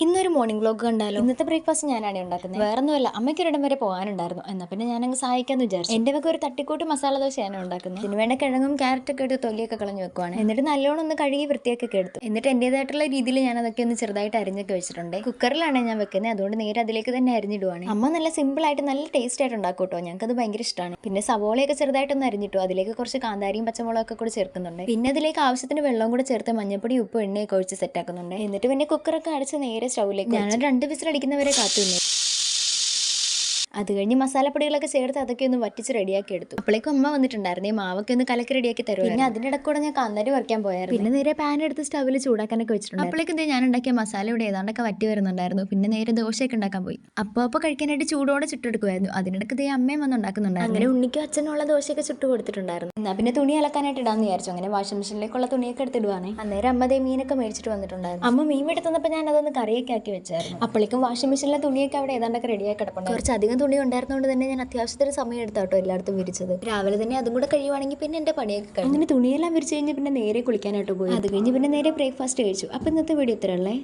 ഇന്നൊരു morning vlog കണ്ടാലോ? ഇന്നത്തെ ബ്രേക്ക്ഫാസ്റ്റ് ഞാനാണ് ഉണ്ടാക്കുന്നത്. വേറെ ഒന്നുമല്ല, അമ്മയ്ക്ക് ഒരിടം വരെ പോകാനുണ്ടായിരുന്നു. എന്നാൽ പിന്നെ ഞാനങ്ങ് സഹായിക്കാന്ന് വിചാരിച്ചു. എന്റെ വക ഒരു തട്ടിക്കൂട്ട് മസാല ദോശയാണ് ഉണ്ടാക്കുന്നത്. ഇതിന് വേണ്ട കിഴങ്ങും ക്യാരറ്റൊക്കെ എടുത്ത് തൊലിയൊക്കെ കളഞ്ഞു വെക്കുവാണ്. എന്നിട്ട് നല്ലോണം ഒന്ന് കഴുകി വൃത്തിയൊക്കെ എടുത്തു. എന്നിട്ട് എന്റേതായിട്ടുള്ള രീതിയിൽ ഞാൻ അതൊക്കെ ഒന്ന് ചെറുതായിട്ട് അരിഞ്ഞൊക്കെ വെച്ചിട്ടുണ്ട്. കുക്കറിലാണ് ഞാൻ വെക്കുന്നത്, അതുകൊണ്ട് നേരെ അതിലേക്ക് തന്നെ അരിഞ്ഞിടുവാണ്. അമ്മ നല്ല സിമ്പിൾ ആയിട്ട് നല്ല ടേസ്റ്റ് ആയിട്ട് ഉണ്ടാക്കും കേട്ടോ. ഞങ്ങൾക്ക് അത് ഭയങ്കര ഇഷ്ടമാണ്. പിന്നെ സവോളയൊക്കെ ചെറുതായിട്ടൊന്ന് അരിഞ്ഞിട്ടു. അതിലേക്ക് കുറച്ച് കാന്താരിയും പച്ചമുളകൊക്കെ കൂടി ചേർക്കുന്നുണ്ട്. പിന്നെ അതിലേക്ക് ആവശ്യത്തിന് വെള്ളം കൂടെ ചേർത്ത് മഞ്ഞപ്പൊടി ഉപ്പ് എണ്ണയൊക്കെ ഒഴിച്ച് സെറ്റാക്കുന്നുണ്ട്. എന്നിട്ട് പിന്നെ കുക്കറൊക്കെ അടച്ച് നേരെ സ്റ്റൗവിലേക്ക് ഞാൻ 2 വിസിൽ അടിക്കുന്നവരെ കാത്തുനിന്നു. അത് കഴിഞ്ഞ് മസാലപ്പൊടികളൊക്കെ ചേർത്ത് അതൊക്കെ ഒന്ന് വറ്റിച്ച് റെഡിയാക്കി എടുത്തു. അപ്പോഴേക്കും അമ്മ വന്നിട്ടുണ്ടായിരുന്നു. ഈ മാവൊക്കെ ഒന്ന് കലക്കി റെഡിയാക്കി തരും. പിന്നെ അതിൻ്റെ ഇടക്കൂടെ ഞാൻ കാന്താരി വറക്കാൻ പോയായിരുന്നു. പിന്നെ നേരെ പാൻ എടുത്ത് സ്റ്റൗവിൽ ചൂടാക്കാനൊക്കെ വെച്ചിട്ടുണ്ട്. അപ്പോഴേക്കും ഞാൻ ഉണ്ടാക്കിയ മസാല ഇവിടെ ഏതാണ്ടൊക്കെ വറ്റി വരുന്നുണ്ടായിരുന്നു. പിന്നെ നേരെ ദോശയൊക്കെ ഉണ്ടാക്കാൻ പോയി. അപ്പോൾ കഴിക്കാനായിട്ട് ചൂടോടെ ചുട്ടെടുക്കുമായിരുന്നു. അതിനിടയ്ക്ക് അമ്മയും വന്ന് ഉണ്ടാക്കുന്നുണ്ടായിരുന്നു. അങ്ങനെ ഉണ്ണിക്കും അച്ഛനുള്ള ദോശയൊക്കെ ചുട്ട് കൊടുത്തിട്ടുണ്ടായിരുന്നു. എന്നാൽ പിന്നെ തുണി അലക്കാനായിട്ട് ഇടാന്ന് വിചാരിച്ചു. അങ്ങനെ വാഷിംഗ് മെഷീനിലേക്കുള്ള തുണിയൊക്കെ എടുത്തിടുവാണ്. അന്നേരം അമ്മ മീനൊക്കെ മേടിച്ചിട്ട് വന്നിട്ടുണ്ടായിരുന്നു. അമ്മ മീൻ എടുത്തപ്പോൾ ഞാൻ അതൊന്ന് കറിയൊക്കെ ആക്കി വെച്ചായിരുന്നു. അപ്പോഴേക്കും വാഷിംഗ് മെഷീനിലെ തുണിയൊക്കെ അവിടെ ഏതാണ്ടൊക്കെ റെഡിയാക്കി കിടപ്പുണ്ട്. കുറച്ചധികം തുണി ഉണ്ടായിരുന്നതുകൊണ്ട് തന്നെ ഞാൻ അത്യാവശ്യത്തിന് സമയം എടുത്താട്ടോ എല്ലായിടത്തും വിരിച്ചത്. രാവിലെ തന്നെ അതും കൂടെ കഴിയുവാണെങ്കിൽ പിന്നെ എൻ്റെ പണിയൊക്കെ കഴിഞ്ഞു. അങ്ങനെ തുണിയെല്ലാം വിരിച്ച് കഴിഞ്ഞ് പിന്നെ നേരെ കുളിക്കാനായിട്ട് പോയി. അത് കഴിഞ്ഞ് പിന്നെ നേരെ ബ്രേക്ക്ഫാസ്റ്റ് കഴിച്ചു. അപ്പോൾ ഇന്നത്തെ വീഡിയോ ഇത്രയല്ലേ.